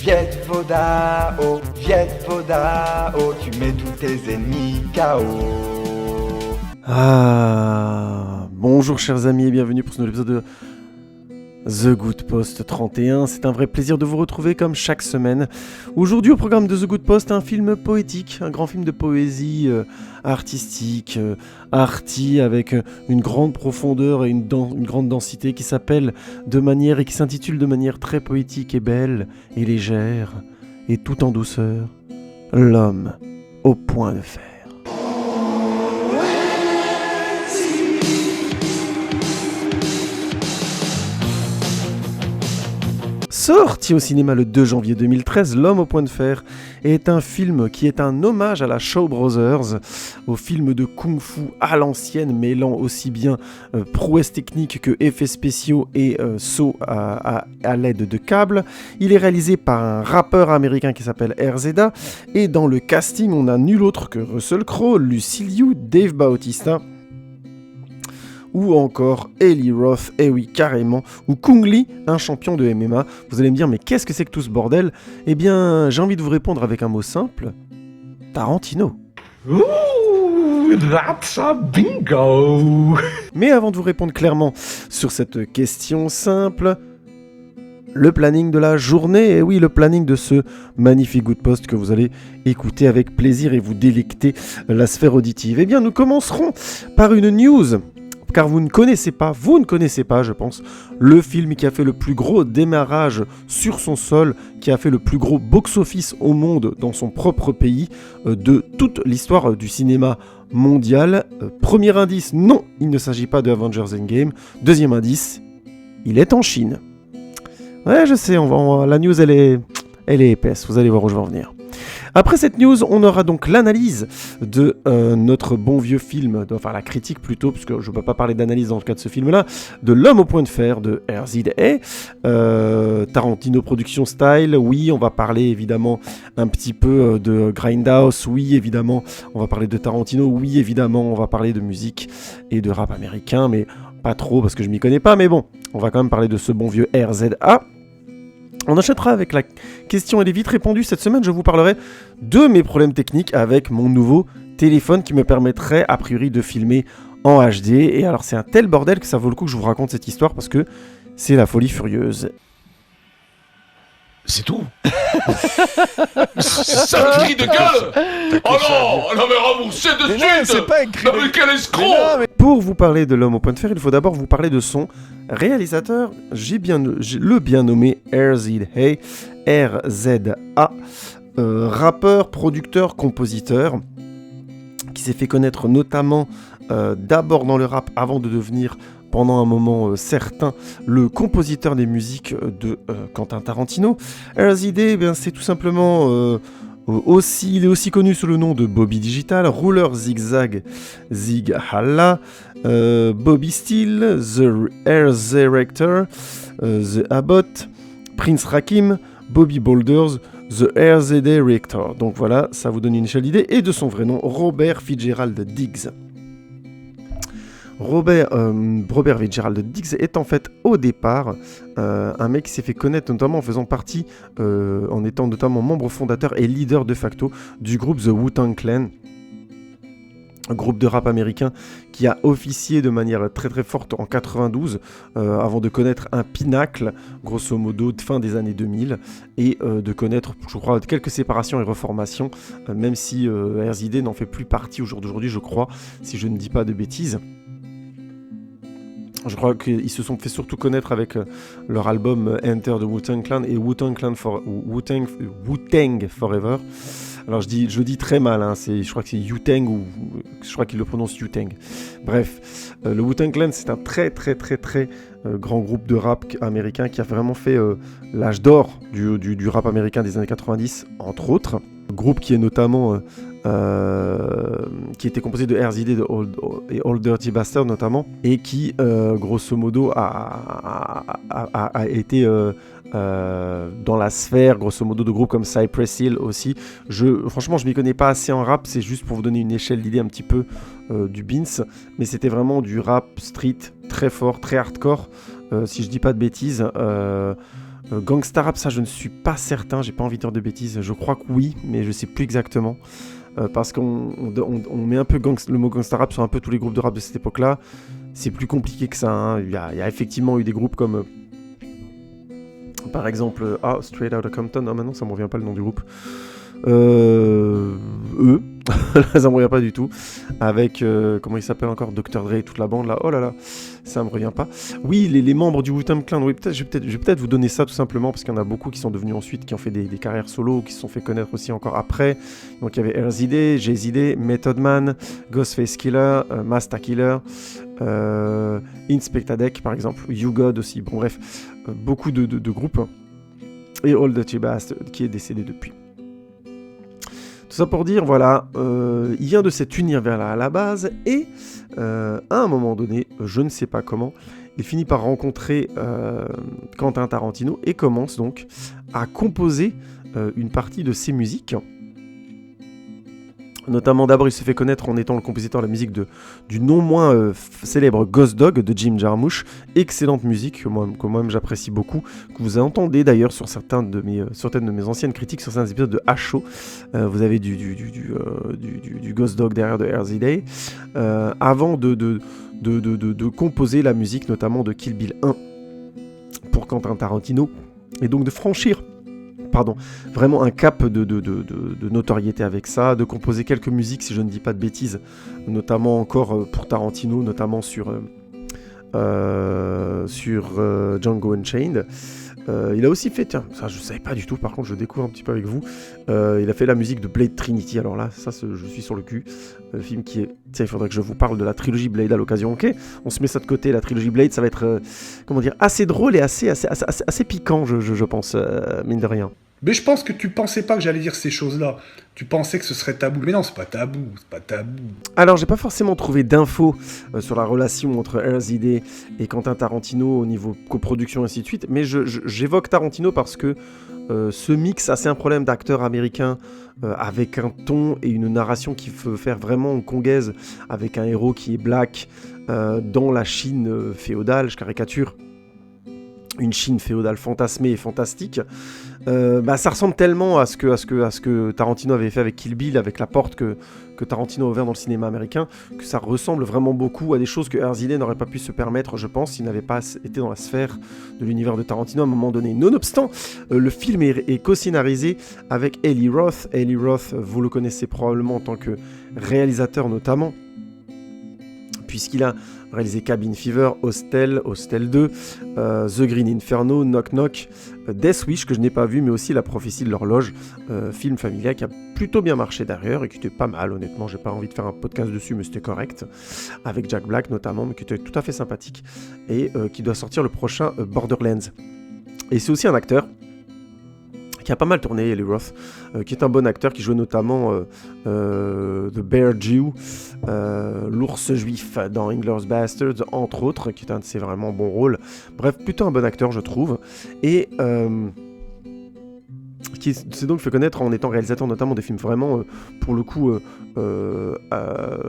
Viet Vodao, tu mets tous tes ennemis KO. Bonjour chers amis et bienvenue pour ce nouvel épisode de The Good Post 31. C'est un vrai plaisir de vous retrouver comme chaque semaine. Aujourd'hui au programme de The Good Post, un film poétique, un grand film de poésie artistique, arty, avec une grande profondeur et une grande densité qui s'intitule de manière très poétique et belle et légère et tout en douceur, L'homme au point de fer. Sorti au cinéma le 2 janvier 2013, L'homme au point de fer est un film qui est un hommage à la Shaw Brothers, au film de kung-fu à l'ancienne, mêlant aussi bien prouesse technique que effets spéciaux et sauts à l'aide de câbles. Il est réalisé par un rappeur américain qui s'appelle RZA, et dans le casting, on a nul autre que Russell Crowe, Lucille Liu, Dave Bautista, ou encore Eli Roth, et oui carrément, ou Kung Lee, un champion de MMA. Vous allez me dire, mais qu'est-ce que c'est que tout ce bordel ? Eh bien, j'ai envie de vous répondre avec un mot simple, Tarantino. Ooh, that's a bingo! Mais avant de vous répondre clairement sur cette question simple, le planning de la journée, et oui, le planning de ce magnifique Good Post que vous allez écouter avec plaisir et vous délecter la sphère auditive. Eh bien, nous commencerons par une news. Car vous ne connaissez pas, je pense, le film qui a fait le plus gros démarrage sur son sol, qui a fait le plus gros box-office au monde dans son propre pays, de toute l'histoire du cinéma mondial. Premier indice, non, il ne s'agit pas de Avengers Endgame. Deuxième indice, il est en Chine. Ouais, je sais, la news, elle est épaisse, vous allez voir où je vais en venir. Après cette news, on aura donc l'analyse de notre bon vieux film, enfin la critique plutôt, puisque je ne peux pas parler d'analyse dans le cas de ce film-là, de L'homme au point de fer de RZA, Tarantino Production Style. Oui, on va parler évidemment un petit peu de Grindhouse, oui évidemment, on va parler de Tarantino, oui évidemment, on va parler de musique et de rap américain, mais pas trop parce que je m'y connais pas, mais bon, on va quand même parler de ce bon vieux RZA. On enchaînera avec la question, elle est vite répondue. Cette semaine, je vous parlerai de mes problèmes techniques avec mon nouveau téléphone qui me permettrait, a priori, de filmer en HD. Et alors, c'est un tel bordel que ça vaut le coup que je vous raconte cette histoire parce que c'est la folie furieuse. C'est tout. C'est ça le cri de gueule. Oh non, mais remboursez de suite. C'est pas écrit. Non mais quel escroc. Pour vous parler de L'homme au point de fer, il faut d'abord vous parler de son réalisateur. J'ai le bien nommé RZA, rappeur, producteur, compositeur, qui s'est fait connaître notamment d'abord dans le rap avant de devenir pendant un moment certain le compositeur des musiques de Quentin Tarantino. RZA, c'est tout simplement il est aussi connu sous le nom de Bobby Digital, Ruler Zigzag Zig Halla, Bobby Steele, The RZA, The Abbott, Prince Rakim, Bobby Boulders, The RZA Rector. Donc voilà, ça vous donne une échelle d'idée. Et de son vrai nom, Robert Fitzgerald Diggs. Robert Fitzgerald Diggs est en fait au départ un mec qui s'est fait connaître notamment en faisant partie, en étant notamment membre fondateur et leader de facto du groupe The Wu-Tang Clan, un groupe de rap américain qui a officié de manière très très forte en 92 avant de connaître un pinacle grosso modo de fin des années 2000 et de connaître, je crois, quelques séparations et reformations, même si RZA n'en fait plus partie au jour d'aujourd'hui, je crois, si je ne dis pas de bêtises. Je crois qu'ils se sont fait surtout connaître avec leur album Enter the Wu-Tang Clan et Wu-Tang Forever. Alors je dis très mal, hein, je crois que c'est Wu-Tang ou je crois qu'ils le prononcent Wu-Tang. Bref, le Wu-Tang Clan, c'est un très très très très grand groupe de rap américain qui a vraiment fait l'âge d'or du rap américain des années 90, entre autres. Groupe qui est notamment qui était composé de RZA et Old Dirty Bastard notamment, et qui grosso modo a été dans la sphère grosso modo de groupes comme Cypress Hill aussi. Franchement je m'y connais pas assez en rap, c'est juste pour vous donner une échelle d'idée un petit peu du Beans, mais c'était vraiment du rap street très fort, très hardcore, si je dis pas de bêtises. Gangsta Rap, ça je ne suis pas certain, j'ai pas envie de dire de bêtises, je crois que oui, mais je sais plus exactement. Parce qu'on met un peu le mot Gangsta Rap sur un peu tous les groupes de rap de cette époque-là. C'est plus compliqué que ça, hein. Il y a effectivement eu des groupes comme... par exemple, Straight Outta Compton, maintenant ça me revient pas le nom du groupe. Eux, ça me revient pas du tout. Avec, comment il s'appelle encore, Dr. Dre et toute la bande là, oh là là, ça me revient pas. Oui, les membres du Wu-Tang Clan, oui, je vais peut-être vous donner ça tout simplement, parce qu'il y en a beaucoup qui sont devenus ensuite, qui ont fait des carrières solo, qui se sont fait connaître aussi encore après. Donc il y avait RZD, Jay-Z, Method Man, Ghostface Killer, Masta Killer, Inspectah Deck par exemple, You God aussi, bon bref, beaucoup de groupes. Et All Dirty Bastard qui est décédé depuis. Tout ça pour dire, voilà, il vient de cet univers-là à la base, et à un moment donné, je ne sais pas comment, il finit par rencontrer Quentin Tarantino et commence donc à composer une partie de ses musiques. Notamment, d'abord, il se fait connaître en étant le compositeur de la musique du non moins célèbre Ghost Dog de Jim Jarmusch. Excellente musique que moi-même j'apprécie beaucoup, que vous entendez d'ailleurs sur certaines de mes anciennes critiques, sur certains épisodes de H-Show. Vous avez du Ghost Dog derrière de RZA. Avant de composer la musique, notamment de Kill Bill 1 pour Quentin Tarantino, et donc de franchir vraiment un cap de notoriété avec ça, de composer quelques musiques, si je ne dis pas de bêtises, notamment encore pour Tarantino, notamment sur Django Unchained. Il a aussi fait, tiens, ça je ne savais pas du tout, par contre je découvre un petit peu avec vous, il a fait la musique de Blade Trinity, alors là, ça je suis sur le cul, le film qui est, tiens, il faudrait que je vous parle de la trilogie Blade à l'occasion, ok, on se met ça de côté, la trilogie Blade, ça va être, assez drôle et assez piquant, je pense, mine de rien. Mais je pense que tu pensais pas que j'allais dire ces choses-là. Tu pensais que ce serait tabou. Mais non, c'est pas tabou. Alors, j'ai pas forcément trouvé d'infos sur la relation entre RZA et Quentin Tarantino au niveau coproduction et ainsi de suite. Mais j'évoque Tarantino parce que ce mix a assez un problème d'acteur américain avec un ton et une narration qui veut faire vraiment congaise, avec un héros qui est black dans la Chine féodale, je caricature. Une Chine féodale fantasmée et fantastique, ça ressemble tellement à ce que Tarantino avait fait avec Kill Bill, avec la porte que Tarantino a ouvert dans le cinéma américain, que ça ressemble vraiment beaucoup à des choses que RZA n'aurait pas pu se permettre, je pense, s'il n'avait pas été dans la sphère de l'univers de Tarantino à un moment donné. Nonobstant, le film est co-scénarisé avec Eli Roth. Eli Roth, vous le connaissez probablement en tant que réalisateur notamment, puisqu'il a réalisé Cabin Fever, Hostel 2, The Green Inferno, Knock Knock, Death Wish, que je n'ai pas vu, mais aussi La Prophétie de l'Horloge, film familial qui a plutôt bien marché derrière et qui était pas mal, honnêtement. J'ai pas envie de faire un podcast dessus, mais c'était correct, avec Jack Black notamment, mais qui était tout à fait sympathique, et qui doit sortir le prochain Borderlands. Et c'est aussi un acteur qui a pas mal tourné, Eli Roth, qui est un bon acteur, qui joue notamment The Bear Jew, l'ours juif dans Inglourious Basterds, entre autres, qui est un de ses vraiment bons rôles. Bref, plutôt un bon acteur, je trouve. Et qui s'est donc fait connaître en étant réalisateur notamment des films vraiment, pour le coup,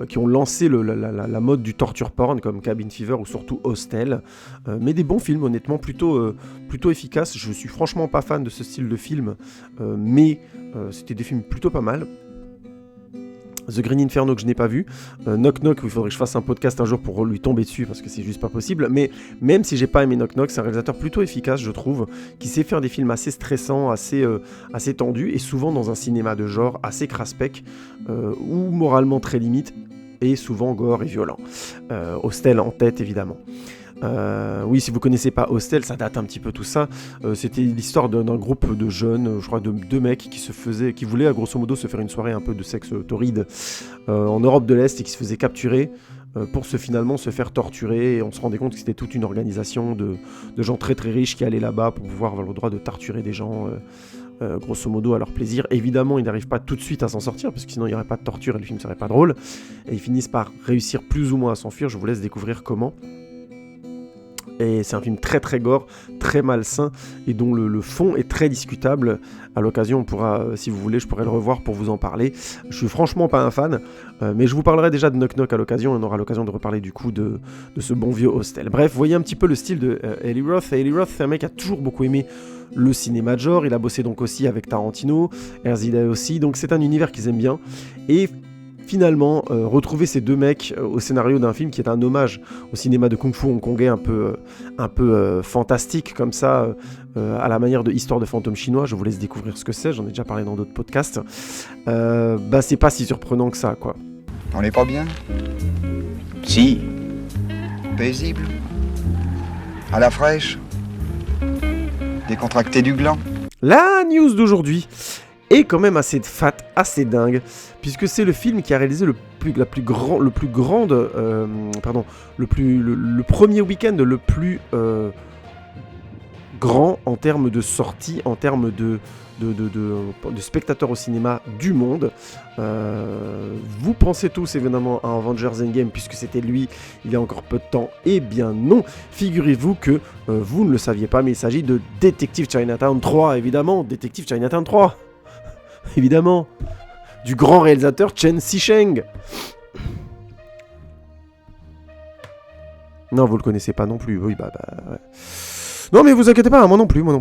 qui ont lancé la mode du torture porn, comme Cabin Fever ou surtout Hostel, mais des bons films, honnêtement, plutôt efficaces. Je suis franchement pas fan de ce style de film, mais c'était des films plutôt pas mal. The Green Inferno que je n'ai pas vu, Knock Knock où il faudrait que je fasse un podcast un jour pour lui tomber dessus parce que c'est juste pas possible, mais même si j'ai pas aimé Knock Knock, c'est un réalisateur plutôt efficace, je trouve, qui sait faire des films assez stressants, assez tendus, et souvent dans un cinéma de genre assez craspec, ou moralement très limite, et souvent gore et violent. Hostel en tête évidemment. Oui, si vous connaissez pas Hostel, ça date un petit peu tout ça. C'était l'histoire d'un groupe de jeunes, je crois de 2 mecs qui voulaient grosso modo se faire une soirée un peu de sexe torride en Europe de l'Est et qui se faisaient capturer pour finalement se faire torturer. Et on se rendait compte que c'était toute une organisation de gens très très riches qui allaient là-bas pour pouvoir avoir le droit de torturer des gens grosso modo à leur plaisir. Évidemment, ils n'arrivent pas tout de suite à s'en sortir parce que sinon il n'y aurait pas de torture et le film serait pas drôle. Et ils finissent par réussir plus ou moins à s'enfuir. Je vous laisse découvrir comment. Et c'est un film très très gore, très malsain, et dont le fond est très discutable. À l'occasion, on pourra, si vous voulez, je pourrais le revoir pour vous en parler. Je suis franchement pas un fan, mais je vous parlerai déjà de Knock Knock à l'occasion, et on aura l'occasion de reparler du coup de ce bon vieux Hostel. Bref, vous voyez un petit peu le style de Eli Roth. Eli Roth, c'est un mec qui a toujours beaucoup aimé le cinéma de genre. Il a bossé donc aussi avec Tarantino, Herzog aussi, donc c'est un univers qu'ils aiment bien. Et finalement, retrouver ces deux mecs au scénario d'un film qui est un hommage au cinéma de kung-fu hongkongais un peu fantastique comme ça, à la manière de Histoire de fantôme chinois. Je vous laisse découvrir ce que c'est, j'en ai déjà parlé dans d'autres podcasts. C'est pas si surprenant que ça, quoi. On n'est pas bien? Si. Paisible? À la fraîche? Décontracté du gland? La news d'aujourd'hui est quand même assez fat, assez dingue, puisque c'est le film qui a réalisé le premier week-end le plus grand en termes de sortie, en termes de spectateurs au cinéma du monde. Vous pensez tous évidemment à Avengers Endgame puisque c'était lui il y a encore peu de temps. Eh bien non, figurez-vous que vous ne le saviez pas, mais il s'agit de Detective Chinatown 3, évidemment, Detective Chinatown 3 évidemment, du grand réalisateur Chen Xisheng. Non, vous le connaissez pas non plus, oui, ouais. Non mais vous inquiétez pas, moi non plus. Nul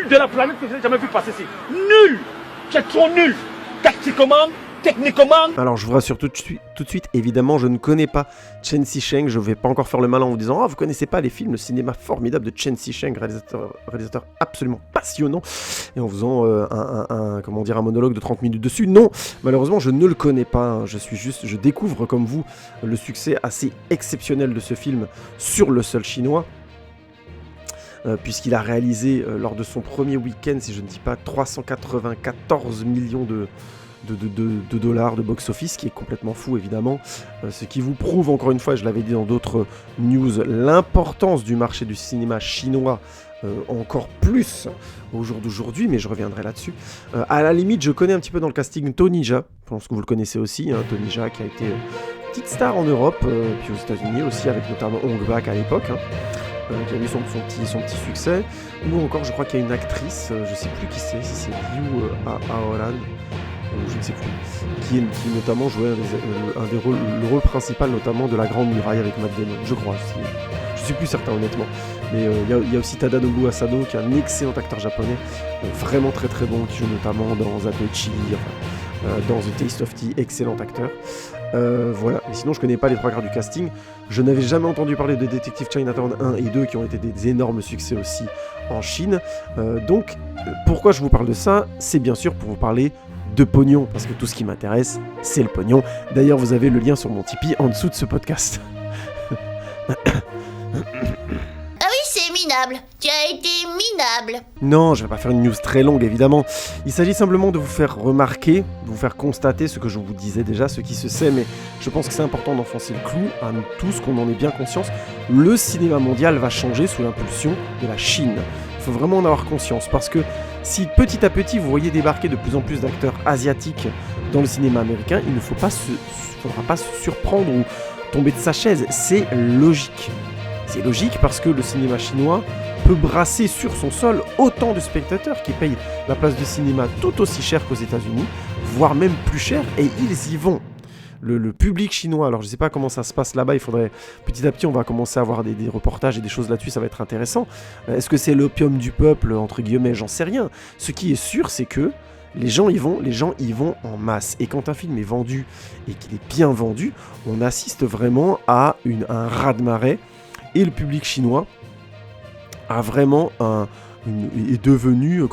de la planète que j'ai jamais vu passer ici. Nul. C'est trop nul. Tactiquement, techniquement. Alors je vous rassure tout de suite, évidemment je ne connais pas Chen Xisheng, je vais pas encore faire le malin en vous disant « Ah, vous connaissez pas les films, le cinéma formidable de Chen Xisheng, réalisateur absolument passionnant » et en faisant un monologue de 30 minutes dessus. Non, malheureusement je ne le connais pas, hein. Je découvre comme vous le succès assez exceptionnel de ce film sur le sol chinois. Puisqu'il a réalisé lors de son premier week-end, si je ne dis pas 394 millions de dollars de box-office, qui est complètement fou évidemment, ce qui vous prouve encore une fois, et je l'avais dit dans d'autres news, l'importance du marché du cinéma chinois encore plus au jour d'aujourd'hui, mais je reviendrai là-dessus. À la limite, je connais un petit peu dans le casting Tony Jaa, je pense que vous le connaissez aussi, hein, Tony Jaa qui a été petite star en Europe, puis aux États-Unis aussi, avec notamment Hong Bak à l'époque, hein. Qui a eu son petit succès, ou encore je crois qu'il y a une actrice, je sais plus qui c'est, si c'est Liu Aoran, je ne sais plus, qui notamment jouait le rôle principal notamment de la Grande Muraille avec Matt Damon, je crois, je suis plus certain honnêtement, mais il y a aussi Tadanobu Asano qui est un excellent acteur japonais, vraiment très très bon, qui joue notamment dans Zatoichi, dans The Taste of Tea, excellent acteur. Voilà, et sinon je connais pas les trois quarts du casting, je n'avais jamais entendu parler de Detective Chinatown 1 et 2 qui ont été des énormes succès aussi en Chine, donc pourquoi je vous parle de ça, c'est bien sûr pour vous parler de pognon, parce que tout ce qui m'intéresse c'est le pognon. D'ailleurs vous avez le lien sur mon Tipeee en dessous de ce podcast. C'est minable. Tu as été minable. Non, je vais pas faire une news très longue évidemment. Il s'agit simplement de vous faire remarquer, de vous faire constater ce que je vous disais déjà, ce qui se sait, mais je pense que c'est important d'enfoncer le clou à nous tous, qu'on en ait bien conscience. Le cinéma mondial va changer sous l'impulsion de la Chine. Il faut vraiment en avoir conscience, parce que si petit à petit vous voyez débarquer de plus en plus d'acteurs asiatiques dans le cinéma américain, il ne faudra pas se surprendre ou tomber de sa chaise. C'est logique. C'est logique parce que le cinéma chinois peut brasser sur son sol autant de spectateurs qui payent la place de cinéma tout aussi cher qu'aux États-Unis, voire même plus cher, et ils y vont. Le public chinois, alors je ne sais pas comment ça se passe là-bas, il faudrait petit à petit on va commencer à avoir des reportages et des choses là-dessus, ça va être intéressant. Est-ce que c'est l'opium du peuple, entre guillemets, j'en sais rien. Ce qui est sûr, c'est que les gens y vont en masse. Et quand un film est vendu et qu'il est bien vendu, on assiste vraiment à un raz-de-marée. Et le public chinois a vraiment est devenu,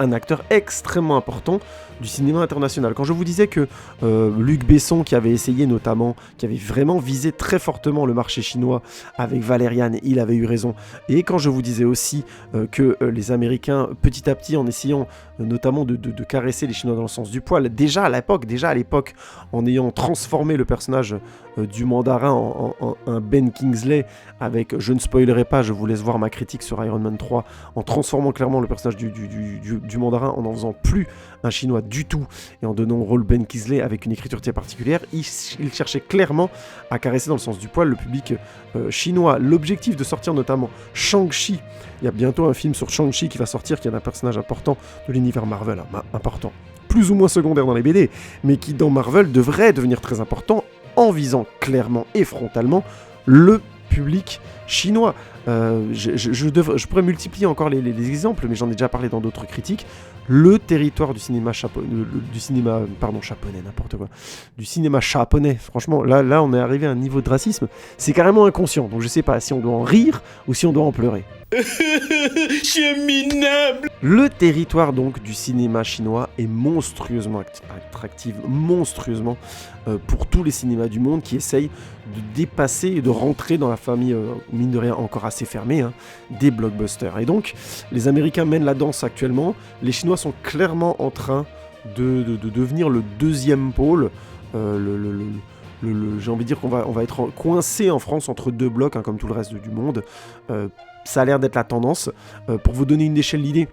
un acteur extrêmement important du cinéma international. Quand je vous disais que Luc Besson, qui avait essayé notamment, qui avait vraiment visé très fortement le marché chinois avec Valérian, il avait eu raison. Et quand je vous disais aussi que les Américains, petit à petit, en essayant notamment de caresser les Chinois dans le sens du poil, déjà à l'époque, en ayant transformé le personnage du mandarin en un Ben Kingsley, avec, je ne spoilerai pas, je vous laisse voir ma critique sur Iron Man 3, en transformant clairement le personnage du mandarin, en n'en faisant plus un chinois du tout, et en donnant au rôle Ben Kingsley avec une écriture très particulière, il cherchait clairement à caresser dans le sens du poil le public chinois. L'objectif de sortir notamment Shang-Chi, il y a bientôt un film sur Shang-Chi qui va sortir, qui est un personnage important de l'univers Marvel, important, plus ou moins secondaire dans les BD, mais qui dans Marvel devrait devenir très important, en visant clairement et frontalement le public chinois. Je pourrais multiplier encore les exemples, mais j'en ai déjà parlé dans d'autres critiques. Le territoire du cinéma japonais, du cinéma japonais, franchement, là on est arrivé à un niveau de racisme, c'est carrément inconscient, donc je sais pas si on doit en rire ou si on doit en pleurer. Je suis minable. Le territoire donc du cinéma chinois est monstrueusement attractif, monstrueusement pour tous les cinémas du monde qui essayent de dépasser et de rentrer dans la famille, mine de rien encore assez fermée, des blockbusters. Et donc les Américains mènent la danse actuellement, les Chinois sont clairement en train de devenir le deuxième pôle, j'ai envie de dire qu'on va être coincé en France entre deux blocs, comme tout le reste du monde. Ça a l'air d'être la tendance. Pour vous donner une échelle d'idée,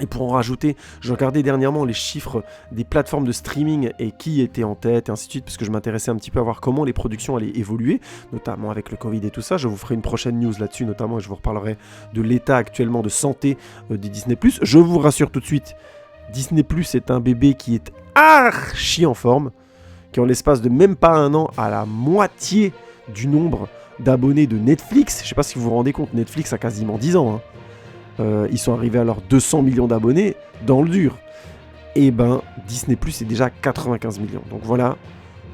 et pour en rajouter, je regardais dernièrement les chiffres des plateformes de streaming et qui était en tête, et ainsi de suite, parce que je m'intéressais un petit peu à voir comment les productions allaient évoluer, notamment avec le Covid et tout ça. Je vous ferai une prochaine news là-dessus, notamment, et je vous reparlerai de l'état actuellement de santé des Disney+. Je vous rassure tout de suite, Disney+, est un bébé qui est archi en forme, qui en l'espace de même pas un an a la moitié du nombre d'abonnés de Netflix. Je sais pas si vous vous rendez compte, Netflix a quasiment 10 ans. Ils sont arrivés à leurs 200 millions d'abonnés dans le dur. Et ben, Disney Plus est déjà à 95 millions. Donc voilà,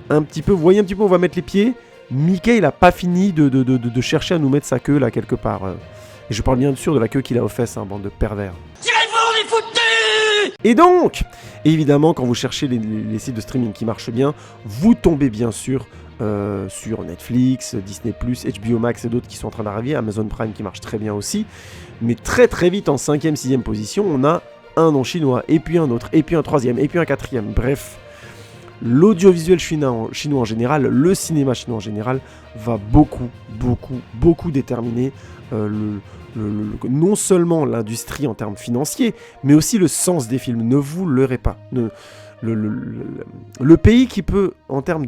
vous voyez un petit peu où on va mettre les pieds. Mickey, il a pas fini de chercher à nous mettre sa queue là quelque part. Et je parle bien sûr de la queue qu'il a aux fesses, bande de pervers. Tirez-vous les foutus. Et donc, évidemment, quand vous cherchez les sites de streaming qui marchent bien, vous tombez bien sûr sur Netflix, Disney+, HBO Max et d'autres qui sont en train d'arriver, Amazon Prime qui marche très bien aussi. Mais très très vite, en 5e, 6e position, on a un nom chinois, et puis un autre, et puis un troisième, et puis un quatrième. Bref, l'audiovisuel chinois en général, le cinéma chinois en général, va beaucoup déterminer non seulement l'industrie en termes financiers, mais aussi le sens des films. Ne vous leurrez pas. Le pays qui peut, en termes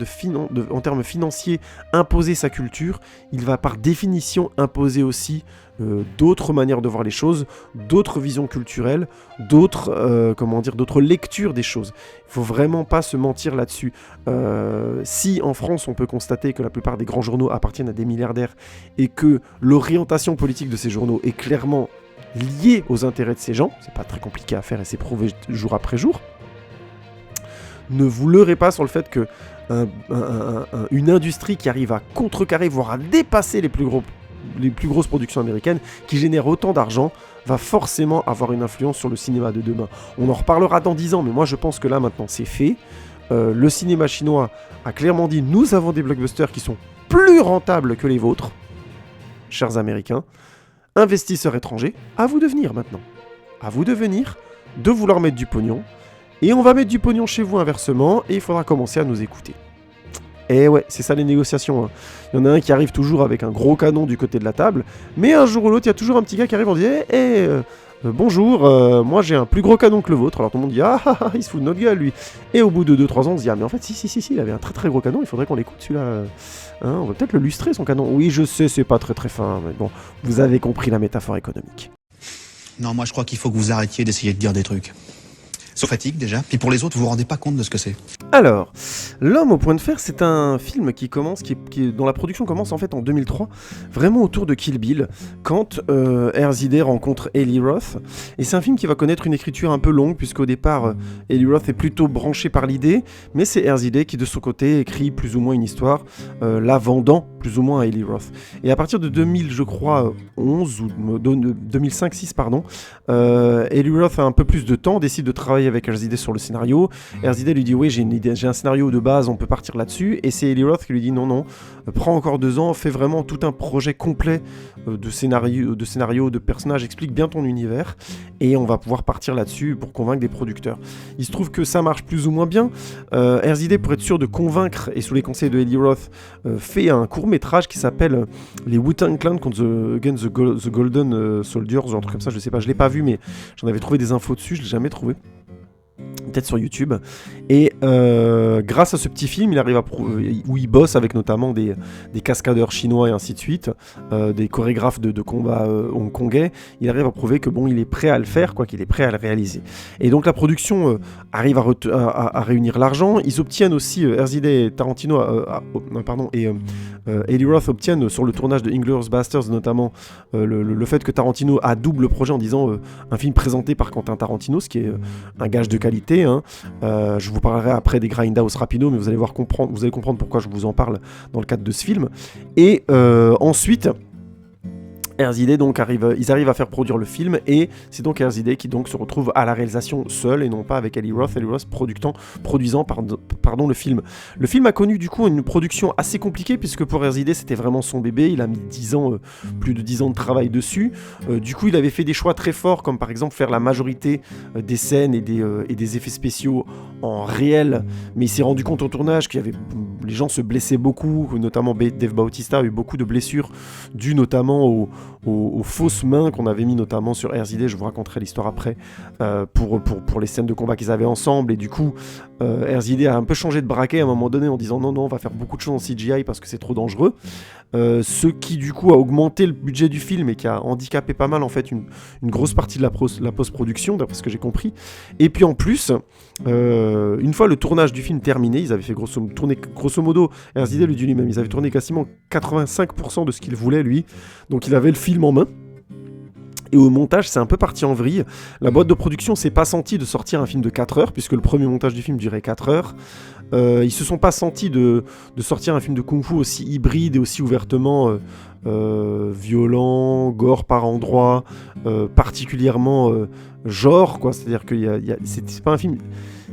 financiers, imposer sa culture, il va par définition imposer aussi d'autres manières de voir les choses, d'autres visions culturelles, d'autres lectures des choses. Il faut vraiment pas se mentir là-dessus. Si en France on peut constater que la plupart des grands journaux appartiennent à des milliardaires et que l'orientation politique de ces journaux est clairement liée aux intérêts de ces gens, c'est pas très compliqué à faire et c'est prouvé jour après jour. Ne vous leurrez pas sur le fait que une industrie qui arrive à contrecarrer, voire à dépasser les plus grosses productions américaines, qui génèrent autant d'argent, va forcément avoir une influence sur le cinéma de demain. On en reparlera dans 10 ans, mais moi je pense que là maintenant c'est fait. Le cinéma chinois a clairement dit « Nous avons des blockbusters qui sont plus rentables que les vôtres, chers Américains. Investisseurs étrangers, à vous de venir maintenant. À vous de venir, de vouloir mettre du pognon. Et on va mettre du pognon chez vous inversement, et il faudra commencer à nous écouter. » Et ouais, c'est ça les négociations. Il y en a un qui arrive toujours avec un gros canon du côté de la table, mais un jour ou l'autre, il y a toujours un petit gars qui arrive en disant bonjour, moi j'ai un plus gros canon que le vôtre. Alors tout le monde dit il se fout de notre gueule lui. Et au bout de 2-3 ans, on se dit mais en fait, si, il avait un très très gros canon, il faudrait qu'on l'écoute celui-là. On va peut-être le lustrer son canon. Oui, je sais, c'est pas très très fin, mais bon, vous avez compris la métaphore économique. Non, moi je crois qu'il faut que vous arrêtiez d'essayer de dire des trucs. Sauf fatigue déjà, puis pour les autres, vous vous rendez pas compte de ce que c'est. Alors, L'Homme au point de fer, c'est un film dont la production commence en fait en 2003, vraiment autour de Kill Bill, quand Erzide rencontre Eli Roth. Et c'est un film qui va connaître une écriture un peu longue, puisqu'au départ, Eli Roth est plutôt branché par l'idée, mais c'est Erzide qui de son côté écrit plus ou moins une histoire, la vendant plus ou moins à Eli Roth. Et à partir de 2000, je crois, 11 ou 2005-6, pardon, Eli Roth a un peu plus de temps, décide de travailler avec Erzide sur le scénario. Erzide lui dit oui, j'ai un scénario de base, on peut partir là-dessus, et c'est Eli Roth qui lui dit non, prends encore 2 ans, fais vraiment tout un projet complet de scénario, de personnages, explique bien ton univers, et on va pouvoir partir là-dessus pour convaincre des producteurs. Il se trouve que ça marche plus ou moins bien. Erzide, pour être sûr de convaincre, et sous les conseils de Eli Roth, fait un court-métrage qui s'appelle les Wu-Tang Clan contre the Golden Soldiers, ou un truc comme ça, je sais pas, je l'ai pas vu, mais j'en avais trouvé des infos dessus, je l'ai jamais trouvé. peut-être sur YouTube. Et grâce à ce petit film, il arrive où il bosse avec notamment des cascadeurs chinois et ainsi de suite, des chorégraphes de combat hongkongais, il arrive à prouver que bon, il est prêt à le faire, quoi, qu'il est prêt à le réaliser. Et donc la production arrive à réunir l'argent. Ils obtiennent aussi, Herzide et Tarantino, Eli Roth obtiennent sur le tournage de Inglourious Basterds notamment le fait que Tarantino a double le projet en disant un film présenté par Quentin Tarantino, ce qui est un gage de qualité. Hein. Je vous parlerai après des Grindhouse rapido, mais vous allez comprendre pourquoi je vous en parle dans le cadre de ce film. Et ensuite, Herzide donc ils arrivent à faire produire le film, et c'est donc Herzide qui donc se retrouve à la réalisation seul et non pas avec Eli Roth produisant le film. Le film a connu du coup une production assez compliquée, puisque pour Herzide c'était vraiment son bébé, il a mis plus de 10 ans de travail dessus. Du coup il avait fait des choix très forts, comme par exemple faire la majorité des scènes et des effets spéciaux en réel, mais il s'est rendu compte au tournage que les gens se blessaient beaucoup, notamment Dave Bautista a eu beaucoup de blessures dues notamment aux fausses mains qu'on avait mis notamment sur Herzide. Je vous raconterai l'histoire après, pour les scènes de combat qu'ils avaient ensemble. Et du coup Herzide a un peu changé de braquet à un moment donné en disant non, on va faire beaucoup de choses en CGI parce que c'est trop dangereux, ce qui du coup a augmenté le budget du film et qui a handicapé pas mal en fait une grosse partie de la post-production, d'après ce que j'ai compris. Et puis en plus, une fois le tournage du film terminé, ils avaient fait grosso modo, Herzide lui dit lui-même, ils avaient tourné quasiment 85% de ce qu'il voulait lui, donc il avait le film en main. Et au montage, c'est un peu parti en vrille. La boîte de production s'est pas sentie de sortir un film de 4 heures, puisque le premier montage du film durait 4 heures. Ils se sont pas sentis de sortir un film de kung-fu aussi hybride et aussi ouvertement violent, gore par endroits, particulièrement genre, quoi. C'est-à-dire que c'est pas un film...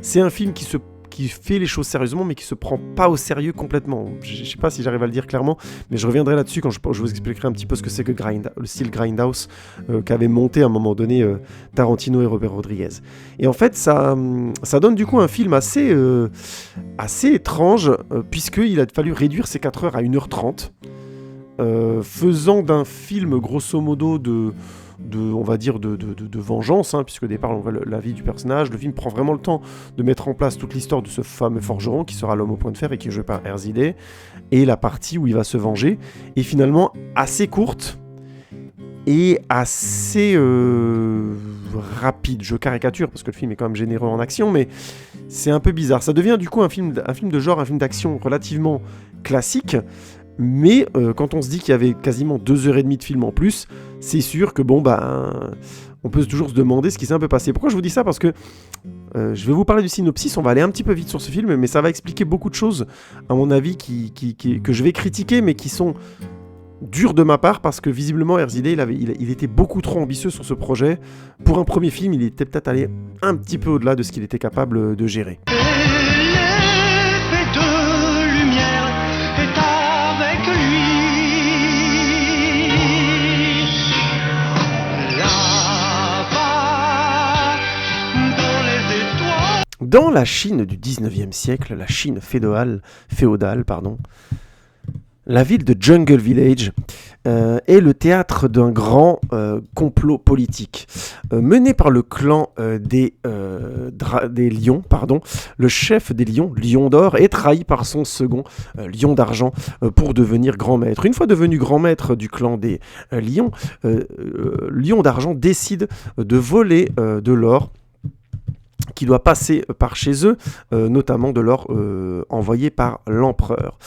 C'est un film qui fait les choses sérieusement, mais qui se prend pas au sérieux complètement. Je sais pas si j'arrive à le dire clairement, mais je reviendrai là-dessus quand je vous expliquerai un petit peu ce que c'est que le style Grindhouse qu'avait monté à un moment donné Tarantino et Robert Rodriguez. Et en fait, ça donne du coup un film assez étrange, puisqu'il a fallu réduire ces 4 heures à 1h30, faisant d'un film grosso modo on va dire de vengeance, hein, puisque au départ on voit la vie du personnage. Le film prend vraiment le temps de mettre en place toute l'histoire de ce fameux forgeron qui sera l'homme au point de fer et qui est joué par Herzide, et la partie où il va se venger est finalement assez courte et assez rapide. Je caricature parce que le film est quand même généreux en action, mais c'est un peu bizarre. Ça devient du coup un film de genre, un film d'action relativement classique. Mais quand on se dit qu'il y avait quasiment 2h30 de film en plus, c'est sûr que on peut toujours se demander ce qui s'est un peu passé. Pourquoi je vous dis ça ? Parce que je vais vous parler du synopsis, on va aller un petit peu vite sur ce film, mais ça va expliquer beaucoup de choses, à mon avis, que je vais critiquer, mais qui sont dures de ma part, parce que visiblement Herzide, il était beaucoup trop ambitieux sur ce projet. Pour un premier film, il était peut-être allé un petit peu au-delà de ce qu'il était capable de gérer. Dans la Chine du 19e siècle, la Chine féodale, la ville de Jungle Village est le théâtre d'un grand complot politique. Mené par le clan des lions, le chef des lions, Lion d'Or, est trahi par son second, Lion d'Argent, pour devenir grand maître. Une fois devenu grand maître du clan des lions, Lion d'Argent décide de voler de l'or qui doit passer par chez eux, notamment de l'or envoyé par l'empereur.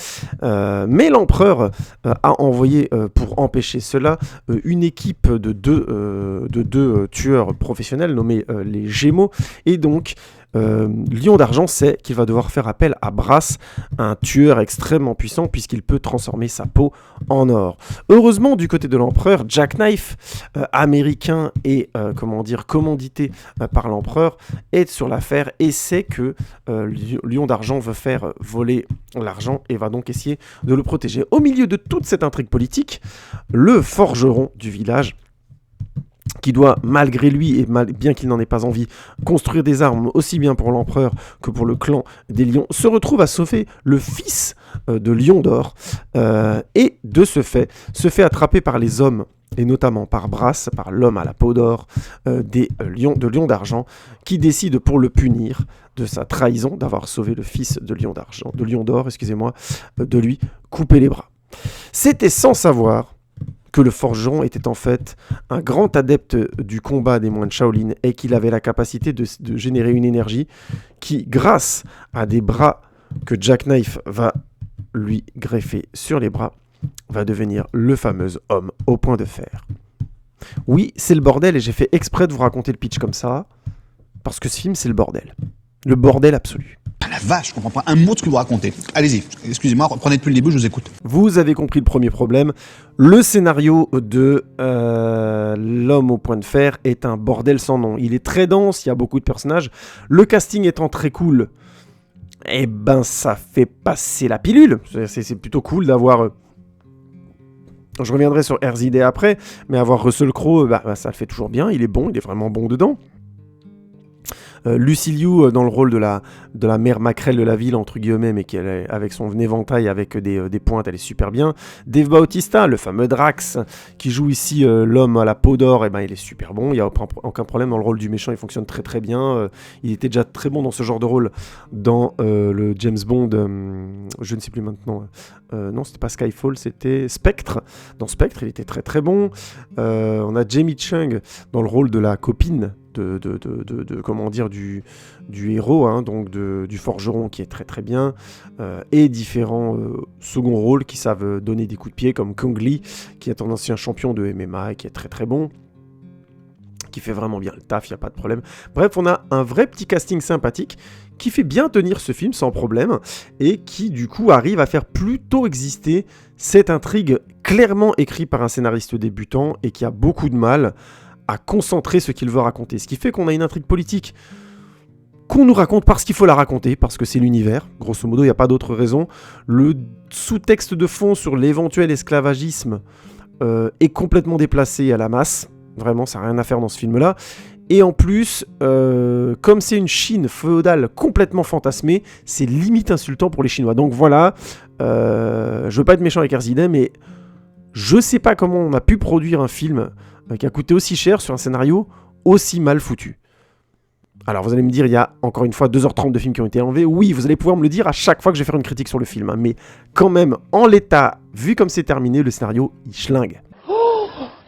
Mais l'empereur a envoyé, pour empêcher cela, une équipe de deux tueurs professionnels nommés les Gémeaux, et donc Lion d'Argent sait qu'il va devoir faire appel à Brass, un tueur extrêmement puissant puisqu'il peut transformer sa peau en or. Heureusement, du côté de l'empereur, Jackknife, américain et commandité par l'empereur, est sur l'affaire et sait que Lion d'Argent veut faire voler l'argent et va donc essayer de le protéger. Au milieu de toute cette intrigue politique, le forgeron du village, qui doit, malgré lui, et bien qu'il n'en ait pas envie, construire des armes aussi bien pour l'empereur que pour le clan des lions, se retrouve à sauver le fils de Lion d'Or, et de ce fait, se fait attraper par les hommes et notamment par Brass, par l'homme à la peau d'or de Lion d'Argent, qui décide pour le punir de sa trahison, d'avoir sauvé le fils de Lion d'Or, de lui couper les bras. C'était sans savoir que le forgeron était en fait un grand adepte du combat des moines Shaolin et qu'il avait la capacité de générer une énergie qui, grâce à des bras que Jackknife va lui greffer sur les bras, va devenir le fameux homme au point de fer. Oui, c'est le bordel et j'ai fait exprès de vous raconter le pitch comme ça, parce que ce film, c'est le bordel. Le bordel absolu. Ah la vache, je comprends pas un mot de ce que vous racontez. Allez-y, excusez-moi, reprenez depuis le début, je vous écoute. Vous avez compris le premier problème. Le scénario de L'homme au point de fer est un bordel sans nom. Il est très dense, il y a beaucoup de personnages. Le casting étant très cool, eh ben ça fait passer la pilule. C'est plutôt cool d'avoir... je reviendrai sur RZD après, mais avoir Russell Crowe, ça le fait toujours bien. Il est bon, il est vraiment bon dedans. Lucy Liu dans le rôle de la mère maquerelle de la ville, entre guillemets, mais qui est avec son éventail avec des pointes, elle est super bien. Dave Bautista, le fameux Drax, qui joue ici l'homme à la peau d'or, et il est super bon, il n'y a aucun problème dans le rôle du méchant, il fonctionne très très bien. Il était déjà très bon dans ce genre de rôle dans le James Bond, je ne sais plus maintenant, non c'était pas Skyfall, c'était Spectre. Dans Spectre, il était très très bon. On a Jamie Chung dans le rôle de la copine comment dire, du héros, hein, donc du forgeron, qui est très très bien, et différents seconds rôles qui savent donner des coups de pied, comme Kung Lee, qui est un ancien champion de MMA et qui est très très bon, qui fait vraiment bien le taf, il n'y a pas de problème. Bref, on a un vrai petit casting sympathique qui fait bien tenir ce film sans problème, et qui du coup arrive à faire plutôt exister cette intrigue clairement écrite par un scénariste débutant, et qui a beaucoup de mal à concentrer ce qu'il veut raconter. Ce qui fait qu'on a une intrigue politique qu'on nous raconte parce qu'il faut la raconter, parce que c'est l'univers. Grosso modo, il n'y a pas d'autre raison. Le sous-texte de fond sur l'éventuel esclavagisme est complètement déplacé à la masse. Vraiment, ça n'a rien à faire dans ce film-là. Et en plus, comme c'est une Chine féodale complètement fantasmée, c'est limite insultant pour les Chinois. Donc voilà, je veux pas être méchant avec RZD, mais je sais pas comment on a pu produire un film qui a coûté aussi cher sur un scénario aussi mal foutu. Alors vous allez me dire, il y a encore une fois 2h30 de films qui ont été enlevés. Oui, vous allez pouvoir me le dire à chaque fois que je vais faire une critique sur le film. Mais quand même, en l'état, vu comme c'est terminé, le scénario, il schlingue.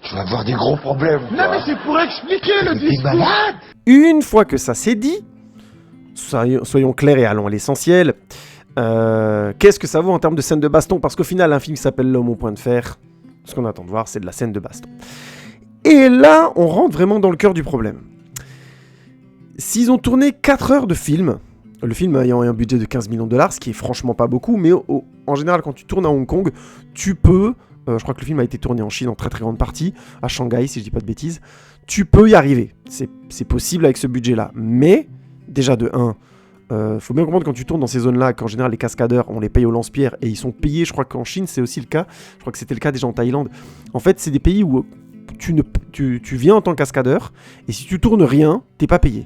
Tu vas avoir des gros problèmes. Non mais c'est pour expliquer le discours. Une fois que ça c'est dit, soyons clairs et allons à l'essentiel. Qu'est-ce que ça vaut en termes de scène de baston? Parce qu'au final, un film qui s'appelle L'homme au point de fer, ce qu'on attend de voir, c'est de la scène de baston. Et là, on rentre vraiment dans le cœur du problème. S'ils ont tourné 4 heures de film, le film ayant un budget de 15 millions de dollars, ce qui est franchement pas beaucoup, mais en général, quand tu tournes à Hong Kong, tu peux, je crois que le film a été tourné en Chine en très très grande partie, à Shanghai, si je dis pas de bêtises, tu peux y arriver. C'est possible avec ce budget-là. Mais, déjà de 1, faut bien comprendre quand tu tournes dans ces zones-là, qu'en général, les cascadeurs, on les paye au lance-pierre, et ils sont payés, je crois qu'en Chine, c'est aussi le cas, je crois que c'était le cas déjà en Thaïlande. En fait, c'est des pays où tu viens en tant que cascadeur, et si tu tournes rien, t'es pas payé.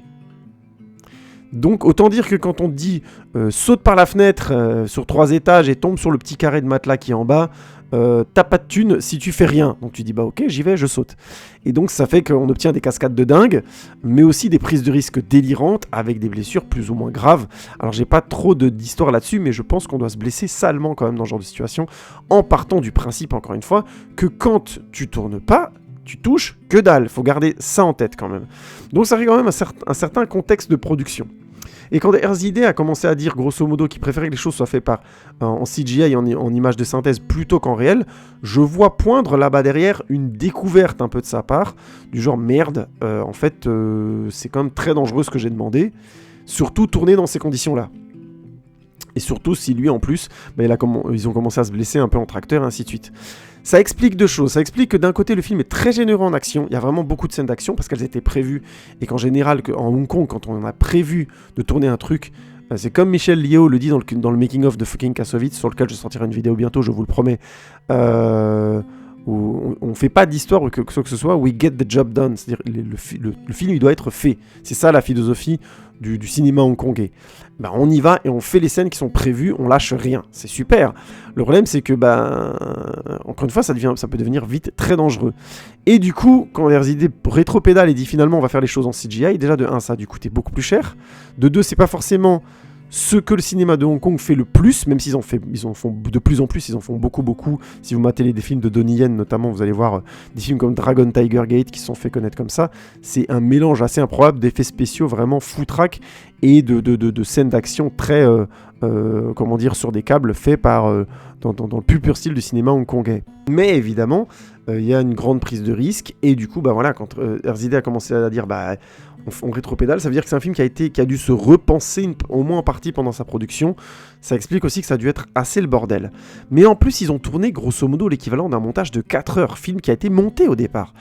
Donc autant dire que quand on te dit saute par la fenêtre sur 3 étages et tombe sur le petit carré de matelas qui est en bas, t'as pas de thune si tu fais rien. Donc tu dis bah ok, j'y vais, je saute. Et donc ça fait qu'on obtient des cascades de dingue, mais aussi des prises de risque délirantes avec des blessures plus ou moins graves. Alors j'ai pas trop d'histoire là-dessus, mais je pense qu'on doit se blesser salement quand même dans ce genre de situation, en partant du principe encore une fois que quand tu tournes pas, tu touches que dalle. Faut garder ça en tête quand même. Donc ça fait quand même un certain contexte de production. Et quand RZD a commencé à dire grosso modo qu'il préférait que les choses soient faites en CGI, en image de synthèse plutôt qu'en réel, je vois poindre là-bas derrière une découverte un peu de sa part, du genre merde, en fait c'est quand même très dangereux ce que j'ai demandé, surtout tourner dans ces conditions-là. Et surtout si lui en plus, ils ont commencé à se blesser un peu en tracteur et ainsi de suite. Ça explique 2 choses. Ça explique que d'un côté, le film est très généreux en action. Il y a vraiment beaucoup de scènes d'action parce qu'elles étaient prévues. Et qu'en général, en Hong Kong, quand on a prévu de tourner un truc, c'est comme Michel Liao le dit dans le making-of de fucking Kassovitz, sur lequel je sortirai une vidéo bientôt, je vous le promets. où on fait pas d'histoire ou que ce soit, we get the job done, c'est-à-dire le film il doit être fait. C'est ça la philosophie du cinéma hongkongais. Ben, on y va et on fait les scènes qui sont prévues, on lâche rien, c'est super. Le problème c'est que encore une fois ça peut devenir vite très dangereux. Et du coup, quand RZD rétropédale et dit finalement on va faire les choses en CGI, déjà de 1 ça a dû coûter beaucoup plus cher, de 2 c'est pas forcément ce que le cinéma de Hong Kong fait le plus, même s'ils en font de plus en plus, ils en font beaucoup. Si vous matez des films de Donnie Yen notamment, vous allez voir des films comme Dragon Tiger Gate qui se sont fait connaître comme ça. C'est un mélange assez improbable d'effets spéciaux vraiment foutraques et de scènes d'action très, sur des câbles faits par dans le plus pur style du cinéma hongkongais. Mais évidemment, il y a une grande prise de risque et du coup, quand RZD a commencé à dire on rétropédale, ça veut dire que c'est un film qui a dû se repenser au moins en partie pendant sa production. Ça explique aussi que ça a dû être assez le bordel. Mais en plus, ils ont tourné grosso modo l'équivalent d'un montage de 4 heures, film qui a été monté au départ,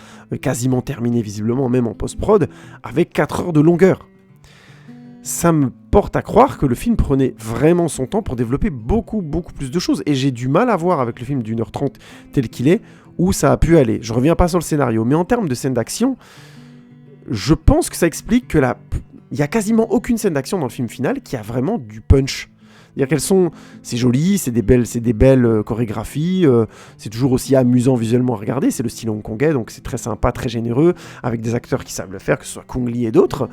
quasiment terminé visiblement, même en post-prod, avec 4 heures de longueur. Ça me porte à croire que le film prenait vraiment son temps pour développer beaucoup plus de choses. Et j'ai du mal à voir avec le film d'1h30 tel qu'il est, où ça a pu aller. Je reviens pas sur le scénario, mais en termes de scènes d'action, je pense que ça explique que il y a quasiment aucune scène d'action dans le film final qui a vraiment du punch. C'est-à-dire c'est joli, c'est des belles chorégraphies, c'est toujours aussi amusant visuellement à regarder, c'est le style hongkongais, donc c'est très sympa, très généreux, avec des acteurs qui savent le faire, que ce soit Kung Lee et d'autres.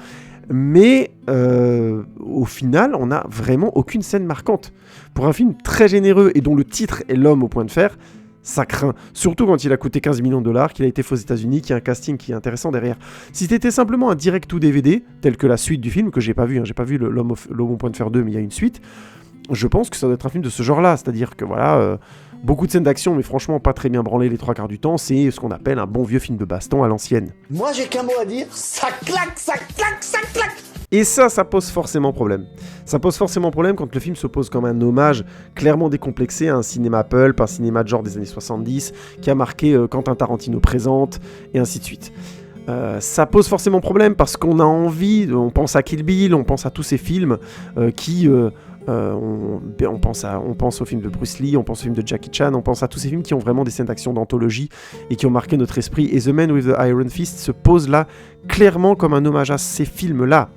Mais au final, on n'a vraiment aucune scène marquante. Pour un film très généreux et dont le titre est L'homme au point de fer, ça craint. Surtout quand il a coûté 15 millions de dollars, qu'il a été fait aux États-Unis, qu'il y a un casting qui est intéressant derrière. Si c'était simplement un direct ou DVD, tel que la suite du film, que j'ai pas vu, j'ai pas vu L'homme au point de fer 2, mais il y a une suite, je pense que ça doit être un film de ce genre-là. C'est-à-dire que beaucoup de scènes d'action, mais franchement pas très bien branlées les 3/4 du temps, c'est ce qu'on appelle un bon vieux film de baston à l'ancienne. Moi j'ai qu'un mot à dire, ça claque, ça claque, ça claque. Et ça pose forcément problème. Ça pose forcément problème quand le film se pose comme un hommage clairement décomplexé à un cinéma pulp, un cinéma de genre des années 70, qui a marqué Quentin Tarantino présente, et ainsi de suite. Ça pose forcément problème parce qu'on a envie, on pense à Kill Bill, on pense à tous ces films on pense au film de Bruce Lee, on pense au film de Jackie Chan, on pense à tous ces films qui ont vraiment des scènes d'action d'anthologie et qui ont marqué notre esprit. Et The Man with the Iron Fist se pose là clairement comme un hommage à ces films-là.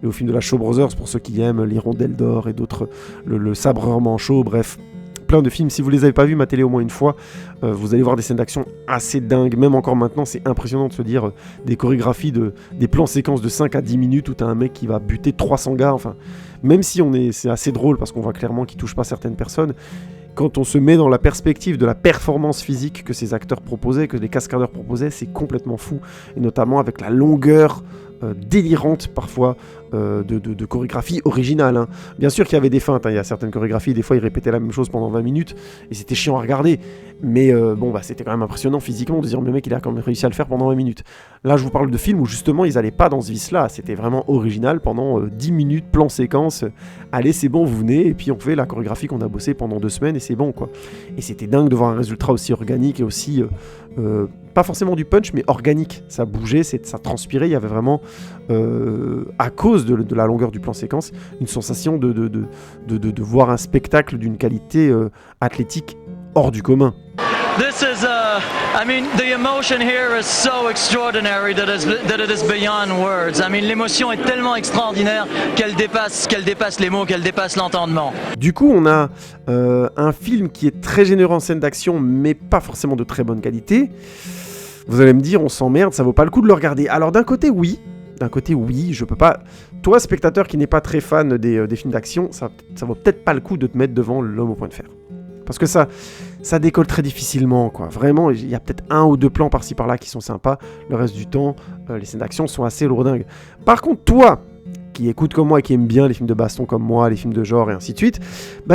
Et au film de la Shaw Brothers, pour ceux qui aiment l'Hirondelle d'Or et d'autres, le Sabreur Manchot, bref, plein de films. Si vous les avez pas vus, matez-les au moins une fois. Vous allez voir des scènes d'action assez dingues. Même encore maintenant, c'est impressionnant de se dire des chorégraphies, des plans séquences de 5 à 10 minutes où t'as un mec qui va buter 300 gars. Enfin, même si c'est assez drôle parce qu'on voit clairement qu'il touche pas certaines personnes. Quand on se met dans la perspective de la performance physique que ces acteurs proposaient, que les cascadeurs proposaient, c'est complètement fou. Et notamment avec la longueur délirante parfois de chorégraphie originale. Hein. Bien sûr qu'il y avait des feintes, hein. Il y a certaines chorégraphies, des fois ils répétaient la même chose pendant 20 minutes et c'était chiant à regarder. Mais c'était quand même impressionnant physiquement de dire le mec il a quand même réussi à le faire pendant 20 minutes. Là je vous parle de films où justement ils allaient pas dans ce vice-là, c'était vraiment original pendant 10 minutes, plan séquence, allez c'est bon vous venez et puis on fait la chorégraphie qu'on a bossé pendant 2 semaines et c'est bon quoi. Et c'était dingue de voir un résultat aussi organique et aussi pas forcément du punch mais organique, ça bougeait, ça transpirait, il y avait vraiment à cause de la longueur du plan séquence une sensation de voir un spectacle d'une qualité athlétique hors du commun. This is, the emotion here is so extraordinary that it is beyond words. L'émotion est tellement extraordinaire qu'elle dépasse les mots, qu'elle dépasse l'entendement. Du coup, on a un film qui est très généreux en scène d'action, mais pas forcément de très bonne qualité. Vous allez me dire, on s'emmerde, ça vaut pas le coup de le regarder. Alors d'un côté, oui, je peux pas... Toi, spectateur qui n'est pas très fan des films d'action, ça vaut peut-être pas le coup de te mettre devant L'homme au point de fer. Parce que ça décolle très difficilement, quoi. Vraiment, il y a peut-être 1 ou 2 plans par-ci par-là qui sont sympas. Le reste du temps, les scènes d'action sont assez lourdingues. Par contre, toi, qui écoute comme moi et qui aime bien les films de baston comme moi, les films de genre et ainsi de suite,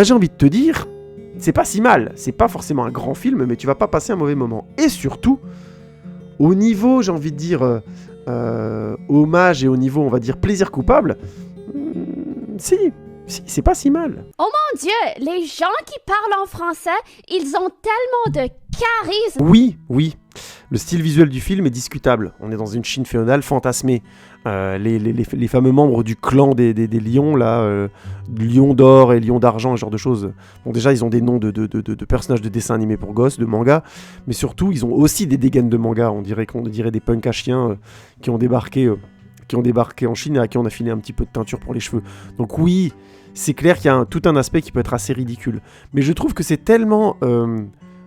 j'ai envie de te dire, c'est pas si mal. C'est pas forcément un grand film, mais tu vas pas passer un mauvais moment. Et surtout, au niveau, j'ai envie de dire, hommage et au niveau, on va dire, plaisir coupable, si, c'est pas si mal. Oh mon Dieu, les gens qui parlent en français, ils ont tellement de charisme. Oui, le style visuel du film est discutable. On est dans une Chine féodale fantasmée. les fameux membres du clan des lions, là, lion d'or et lion d'argent, ce genre de choses. Bon, déjà, ils ont des noms de personnages de dessins animés pour gosses, de manga, mais surtout, ils ont aussi des dégaines de manga. On dirait des punks à chiens qui ont débarqué en Chine et à qui on a filé un petit peu de teinture pour les cheveux. Donc oui, c'est clair qu'il y a tout un aspect qui peut être assez ridicule. Mais je trouve que c'est tellement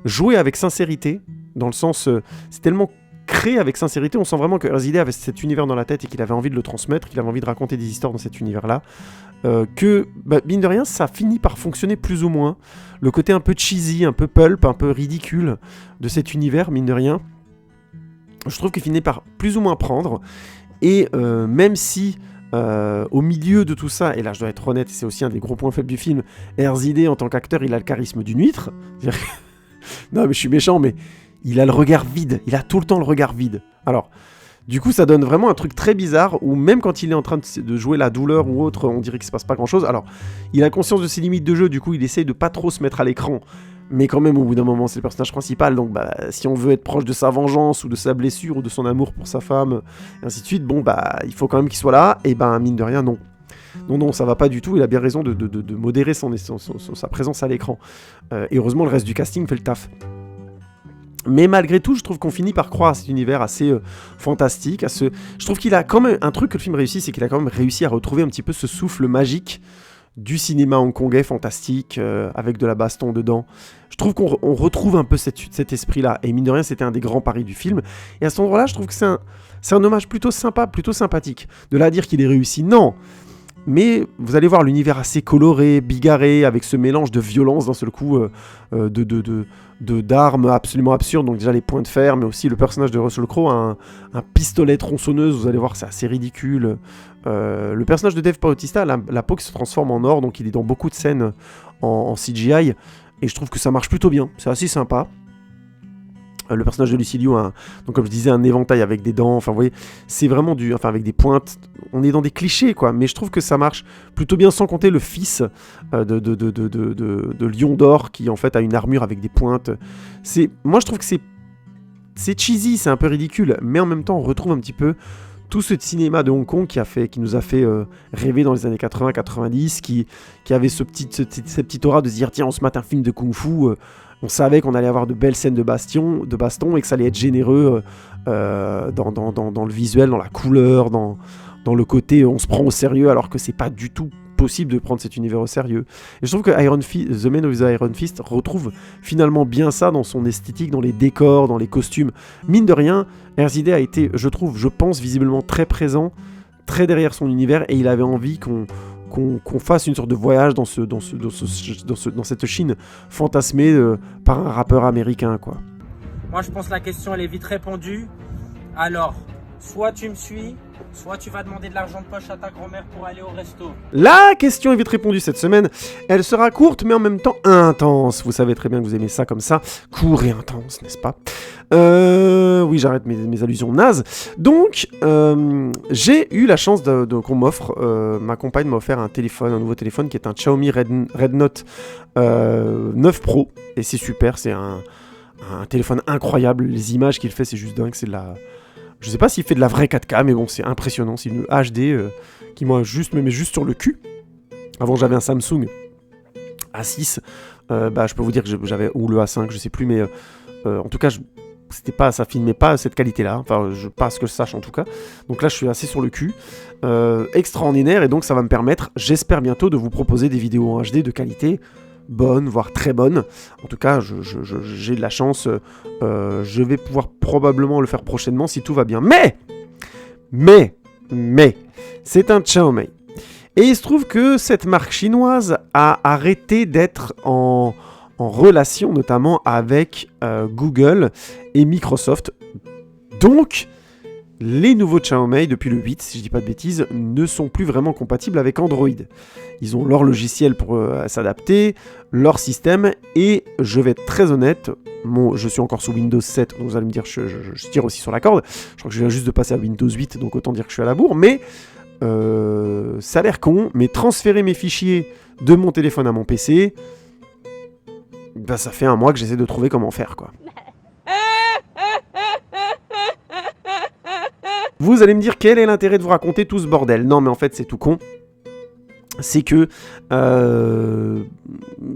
joué avec sincérité, dans le sens... c'est tellement créé avec sincérité, on sent vraiment que Erzidé avait cet univers dans la tête et qu'il avait envie de le transmettre, qu'il avait envie de raconter des histoires dans cet univers-là, que, mine de rien, ça finit par fonctionner plus ou moins. Le côté un peu cheesy, un peu pulp, un peu ridicule de cet univers, mine de rien, je trouve qu'il finit par plus ou moins prendre, et même si... au milieu de tout ça, et là je dois être honnête, c'est aussi un des gros points faibles du film, Erzidé en tant qu'acteur, il a le charisme d'une huître. Non mais je suis méchant, mais il a le regard vide, il a tout le temps le regard vide. Alors, du coup ça donne vraiment un truc très bizarre, où même quand il est en train de jouer la douleur ou autre, on dirait qu'il se passe pas grand chose. Alors, il a conscience de ses limites de jeu, du coup il essaye de pas trop se mettre à l'écran, mais quand même au bout d'un moment c'est le personnage principal, donc si on veut être proche de sa vengeance ou de sa blessure ou de son amour pour sa femme et ainsi de suite, il faut quand même qu'il soit là, et mine de rien non, ça va pas du tout. Il a bien raison de modérer sa présence à l'écran, et heureusement le reste du casting fait le taf. Mais malgré tout, je trouve qu'on finit par croire à cet univers assez fantastique, je trouve qu'il a quand même un truc que le film réussit, c'est qu'il a quand même réussi à retrouver un petit peu ce souffle magique du cinéma hongkongais fantastique, avec de la baston dedans. Je trouve qu'on retrouve un peu cet esprit-là, et mine de rien, c'était un des grands paris du film. Et à cet endroit-là, je trouve que c'est un hommage plutôt sympa, plutôt sympathique. De là à dire qu'il est réussi, non. Mais vous allez voir l'univers assez coloré, bigarré, avec ce mélange de violence d'un seul coup, d'armes absolument absurdes. Donc déjà les poings de fer, mais aussi le personnage de Russell Crowe a un pistolet tronçonneuse, vous allez voir, c'est assez ridicule. Le personnage de Dave Bautista, la peau qui se transforme en or, donc il est dans beaucoup de scènes en CGI, et je trouve que ça marche plutôt bien, c'est assez sympa. Le personnage de Lucilio a, donc comme je disais, un éventail avec des dents, enfin vous voyez, c'est vraiment avec des pointes, on est dans des clichés quoi, mais je trouve que ça marche plutôt bien, sans compter le fils de Lion d'Or qui en fait a une armure avec des pointes. Moi je trouve que c'est cheesy, c'est un peu ridicule, mais en même temps on retrouve un petit peu tout ce cinéma de Hong Kong qui nous a fait rêver dans les années 80-90, qui avait cette petite aura de se dire tiens on se mate un film de kung-fu, on savait qu'on allait avoir de belles scènes de baston et que ça allait être généreux dans le visuel, dans la couleur, dans le côté on se prend au sérieux, alors que c'est pas du tout possible de prendre cet univers au sérieux. Et je trouve que The Man of the Iron Fist retrouve finalement bien ça dans son esthétique, dans les décors, dans les costumes. Mine de rien, Erzidé a été, je pense, visiblement très présent, très derrière son univers, et il avait envie qu'on fasse une sorte de voyage dans cette Chine fantasmée par un rappeur américain, quoi. Moi, je pense que la question, elle est vite répondue. Alors, soit tu me suis, soit tu vas demander de l'argent de poche à ta grand-mère pour aller au resto. La question est vite répondue cette semaine. Elle sera courte, mais en même temps intense. Vous savez très bien que vous aimez ça comme ça. Court et intense, n'est-ce pas ? Oui, j'arrête mes allusions nazes. Donc, j'ai eu la chance qu'on m'offre, ma compagne m'a offert un nouveau téléphone qui est un Xiaomi Red Note 9 Pro. Et c'est super, c'est un téléphone incroyable. Les images qu'il fait, c'est juste dingue. Je sais pas s'il fait de la vraie 4K, mais bon, c'est impressionnant. C'est une HD qui me met juste sur le cul. Avant, j'avais un Samsung A6. Je peux vous dire que j'avais, ou le A5, je sais plus, mais en tout cas, ça filmait pas cette qualité-là. Enfin, pas ce que je sache en tout cas. Donc là, je suis assez sur le cul. Extraordinaire, et donc ça va me permettre, j'espère bientôt, de vous proposer des vidéos en HD de qualité bonne, voire très bonne. En tout cas, j'ai de la chance. Je vais pouvoir probablement le faire prochainement si tout va bien. Mais, c'est un Xiaomi. Et il se trouve que cette marque chinoise a arrêté d'être en relation notamment avec Google et Microsoft. Donc, les nouveaux Xiaomi, depuis le 8, si je dis pas de bêtises, ne sont plus vraiment compatibles avec Android. Ils ont leur logiciel pour s'adapter, leur système, et je vais être très honnête, je suis encore sous Windows 7, donc vous allez me dire, je tire aussi sur la corde, je crois que je viens juste de passer à Windows 8, donc autant dire que je suis à la bourre, mais ça a l'air con, mais transférer mes fichiers de mon téléphone à mon PC, ça fait un mois que j'essaie de trouver comment faire, quoi. Vous allez me dire quel est l'intérêt de vous raconter tout ce bordel. Non mais en fait c'est tout con. C'est que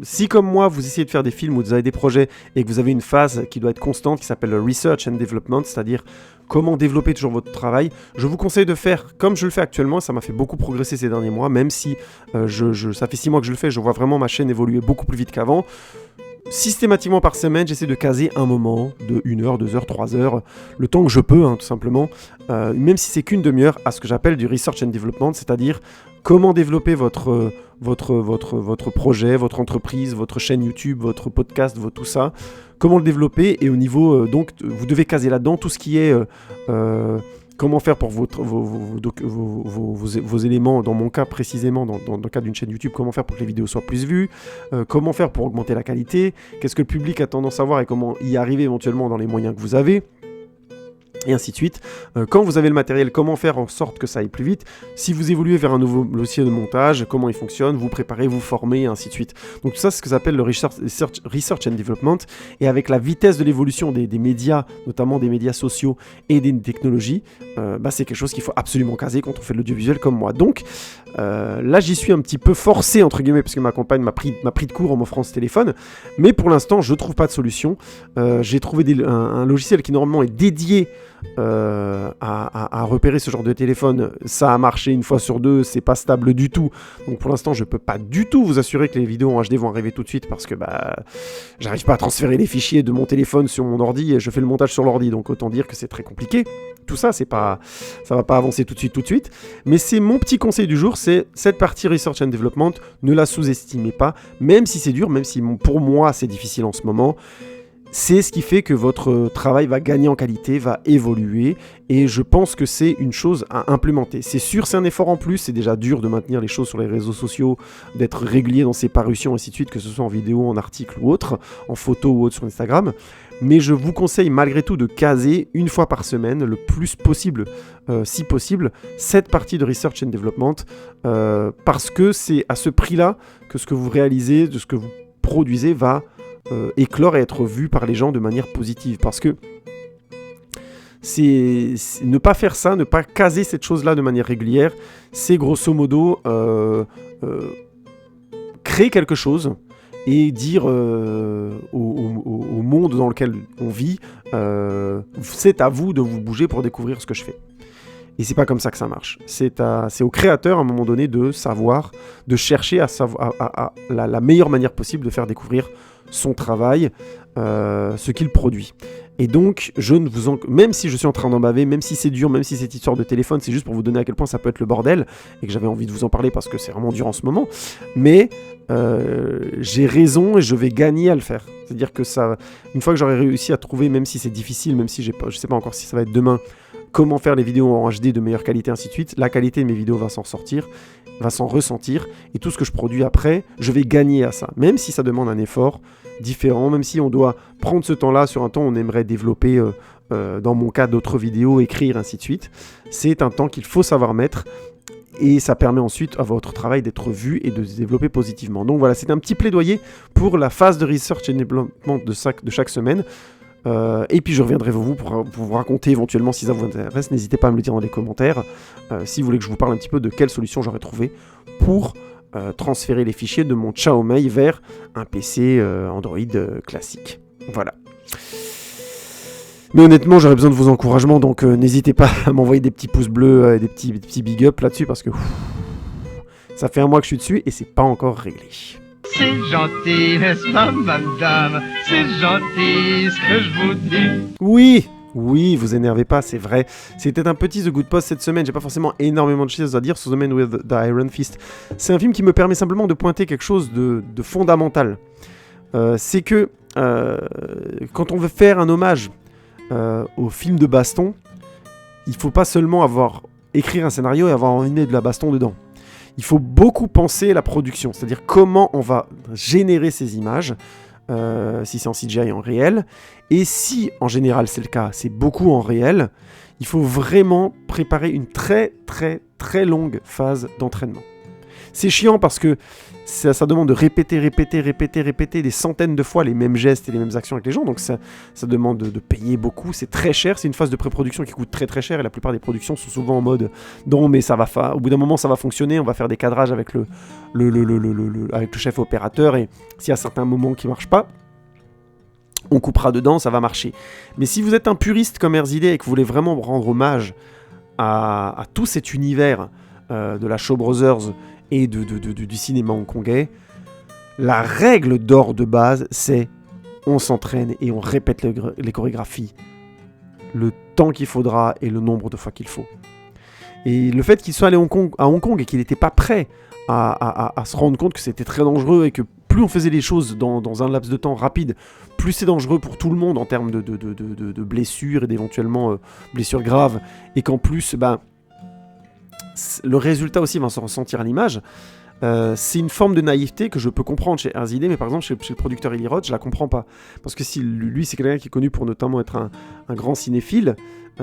si comme moi vous essayez de faire des films où vous avez des projets et que vous avez une phase qui doit être constante qui s'appelle le Research and Development, c'est-à-dire comment développer toujours votre travail, je vous conseille de faire comme je le fais actuellement. Ça m'a fait beaucoup progresser ces derniers mois, même si ça fait 6 mois que je le fais, je vois vraiment ma chaîne évoluer beaucoup plus vite qu'avant. Systématiquement par semaine, j'essaie de caser un moment de 1 heure, 2 heures, 3 heures, le temps que je peux, tout simplement, même si c'est qu'une demi-heure, à ce que j'appelle du Research and Development, c'est-à-dire comment développer votre projet, votre entreprise, votre chaîne YouTube, votre podcast, tout ça, comment le développer, et au niveau, donc, vous devez caser là-dedans tout ce qui est... comment faire pour vos éléments, dans mon cas précisément, dans le cas d'une chaîne YouTube, comment faire pour que les vidéos soient plus vues, comment faire pour augmenter la qualité, qu'est-ce que le public a tendance à voir et comment y arriver éventuellement dans les moyens que vous avez, et ainsi de suite. Quand vous avez le matériel, comment faire en sorte que ça aille plus vite. Si vous évoluez vers un nouveau logiciel de montage, comment il fonctionne, vous préparez, vous formez, et ainsi de suite. Donc tout ça, c'est ce que j'appelle le Research and Development. Et avec la vitesse de l'évolution des médias, notamment des médias sociaux et des technologies, c'est quelque chose qu'il faut absolument caser quand on fait de l'audiovisuel comme moi. Donc là, j'y suis un petit peu forcé, entre guillemets, parce que ma compagne m'a pris de court en m'offrant ce téléphone. Mais pour l'instant, je ne trouve pas de solution. J'ai trouvé un logiciel qui normalement est dédié à repérer ce genre de téléphone. Ça a marché 1 fois sur 2, c'est pas stable du tout. Donc pour l'instant, je peux pas du tout vous assurer que les vidéos en HD vont arriver tout de suite parce que j'arrive pas à transférer les fichiers de mon téléphone sur mon ordi et je fais le montage sur l'ordi. Donc autant dire que c'est très compliqué. Tout ça, ça va pas avancer tout de suite. Mais c'est mon petit conseil du jour, c'est cette partie Research and Development, ne la sous-estimez pas, même si c'est dur, même si pour moi c'est difficile en ce moment. C'est ce qui fait que votre travail va gagner en qualité, va évoluer, et je pense que c'est une chose à implémenter. C'est sûr, c'est un effort en plus, c'est déjà dur de maintenir les choses sur les réseaux sociaux, d'être régulier dans ses parutions, ainsi de suite, que ce soit en vidéo, en article ou autre, en photo ou autre sur Instagram. Mais je vous conseille malgré tout de caser 1 fois par semaine, le plus possible, si possible, cette partie de Research and Development, parce que c'est à ce prix-là que ce que vous réalisez, de ce que vous produisez, va éclore et être vu par les gens de manière positive. Parce que c'est ne pas faire ça, ne pas caser cette chose-là de manière régulière, c'est grosso modo créer quelque chose et dire au monde dans lequel on vit, c'est à vous de vous bouger pour découvrir ce que je fais. Et c'est pas comme ça que ça marche. C'est au créateur à un moment donné de savoir, de chercher à la meilleure manière possible de faire découvrir son travail, ce qu'il produit. Et donc, même si je suis en train d'en baver, même si c'est dur, même si cette histoire de téléphone, c'est juste pour vous donner à quel point ça peut être le bordel, et que j'avais envie de vous en parler parce que c'est vraiment dur en ce moment, mais j'ai raison et je vais gagner à le faire. C'est-à-dire que une fois que j'aurai réussi à trouver, même si c'est difficile, même si je sais pas encore si ça va être demain, comment faire les vidéos en HD de meilleure qualité, ainsi de suite, la qualité de mes vidéos va s'en sortir, va s'en ressentir, et tout ce que je produis après, je vais gagner à ça, même si ça demande un effort différent, même si on doit prendre ce temps-là sur un temps où on aimerait développer, dans mon cas, d'autres vidéos, écrire, ainsi de suite. C'est un temps qu'il faut savoir mettre, et ça permet ensuite à votre travail d'être vu et de se développer positivement. Donc voilà, c'est un petit plaidoyer pour la phase de Research and Development de chaque semaine. Et puis je reviendrai vers vous pour vous raconter éventuellement si ça vous intéresse. N'hésitez pas à me le dire dans les commentaires si vous voulez que je vous parle un petit peu de quelle solution j'aurais trouvé pour transférer les fichiers de mon Xiaomi vers un PC Android classique. Voilà. Mais honnêtement, j'aurais besoin de vos encouragements, donc n'hésitez pas à m'envoyer des petits pouces bleus et des petits big up là-dessus parce que ça fait 1 mois que je suis dessus et c'est pas encore réglé. C'est gentil, n'est-ce pas, madame? C'est gentil ce que je vous dis. Oui, vous énervez pas, c'est vrai. C'était un petit The Good Post cette semaine. J'ai pas forcément énormément de choses à dire sur The Man with the Iron Fist. C'est un film qui me permet simplement de pointer quelque chose de fondamental. C'est que quand on veut faire un hommage au film de baston, il faut pas seulement écrire un scénario et avoir emmené de la baston dedans. Il faut beaucoup penser à la production, c'est-à-dire comment on va générer ces images, si c'est en CGI en réel, et si, en général c'est le cas, c'est beaucoup en réel, il faut vraiment préparer une très très très longue phase d'entraînement. C'est chiant parce que ça demande de répéter des centaines de fois les mêmes gestes et les mêmes actions avec les gens, donc ça demande de payer beaucoup, c'est très cher, c'est une phase de pré-production qui coûte très très cher, et la plupart des productions sont souvent en mode non mais au bout d'un moment ça va fonctionner, on va faire des cadrages avec le chef opérateur, et s'il y a certains moments qui marchent pas, on coupera dedans, ça va marcher. Mais si vous êtes un puriste comme RZD et que vous voulez vraiment rendre hommage à tout cet univers de la Shaw Brothers et du cinéma hongkongais, la règle d'or de base, c'est on s'entraîne et on répète les chorégraphies le temps qu'il faudra et le nombre de fois qu'il faut. Et le fait qu'il soit allé à Hong Kong et qu'il n'était pas prêt à se rendre compte que c'était très dangereux et que plus on faisait les choses dans un laps de temps rapide, plus c'est dangereux pour tout le monde en termes de blessures et d'éventuellement blessures graves, et qu'en plus le résultat aussi va se ressentir à l'image. C'est une forme de naïveté que je peux comprendre chez RZD, mais par exemple chez le producteur Eli Roth, je la comprends pas. Parce que si lui, c'est quelqu'un qui est connu pour notamment être un grand cinéphile,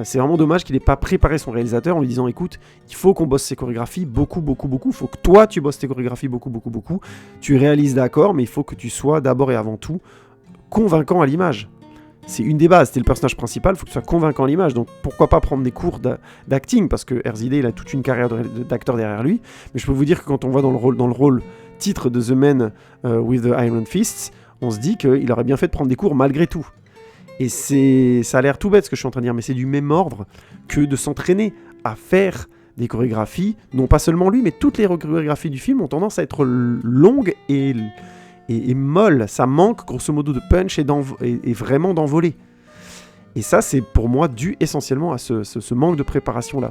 c'est vraiment dommage qu'il n'ait pas préparé son réalisateur en lui disant écoute, il faut qu'on bosse ses chorégraphies beaucoup, il faut que toi tu bosses tes chorégraphies beaucoup, tu réalises d'accord, mais il faut que tu sois d'abord et avant tout convaincant à l'image. C'est une des bases, t'es le personnage principal, il faut que tu sois convaincant à l'image, donc pourquoi pas prendre des cours d'acting, parce que RZD il a toute une carrière d'acteur derrière lui, mais je peux vous dire que quand on voit dans le rôle titre de The Man with the Iron Fists, on se dit qu'il aurait bien fait de prendre des cours malgré tout. Et ça a l'air tout bête ce que je suis en train de dire, mais c'est du même ordre que de s'entraîner à faire des chorégraphies, non pas seulement lui, mais toutes les chorégraphies du film ont tendance à être longues et molles. Ça manque grosso modo de punch et vraiment d'envolée. Et ça, c'est pour moi dû essentiellement à ce manque de préparation là.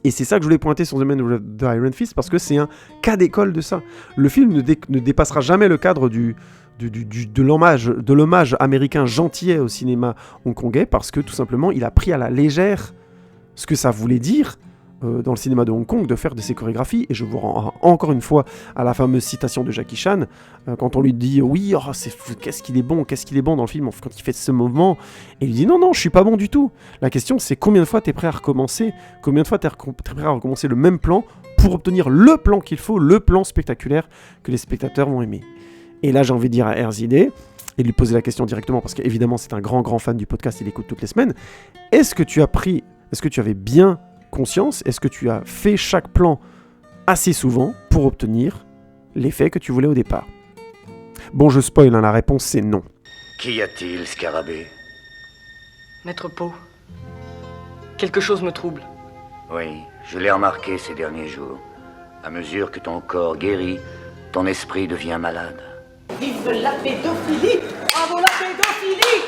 Et c'est ça que je voulais pointer sur The Man with the Iron Fist, parce que c'est un cas d'école de ça. Le film ne dépassera jamais le cadre de l'hommage américain gentillet au cinéma hongkongais, parce que tout simplement il a pris à la légère ce que ça voulait dire dans le cinéma de Hong Kong de faire de ces chorégraphies. Et je vous rends encore une fois à la fameuse citation de Jackie Chan quand on lui dit oui, qu'est-ce qu'il est bon dans le film quand il fait ce mouvement, et il dit non, je suis pas bon du tout. La question c'est combien de fois t'es prêt à recommencer, le même plan pour obtenir le plan qu'il faut, le plan spectaculaire que les spectateurs vont aimer. Et là j'ai envie de dire à RZD et lui poser la question directement, parce qu'évidemment c'est un grand fan du podcast, il écoute toutes les semaines. Est-ce que tu avais bien conscience, est-ce que tu as fait chaque plan assez souvent pour obtenir l'effet que tu voulais au départ? Bon, je spoil, la réponse c'est non. Qu'y a-t-il, Scarabée? Maître Po, quelque chose me trouble. Oui, je l'ai remarqué ces derniers jours. À mesure que ton corps guérit, ton esprit devient malade. Vive la pédophilie! Bravo la pédophilie!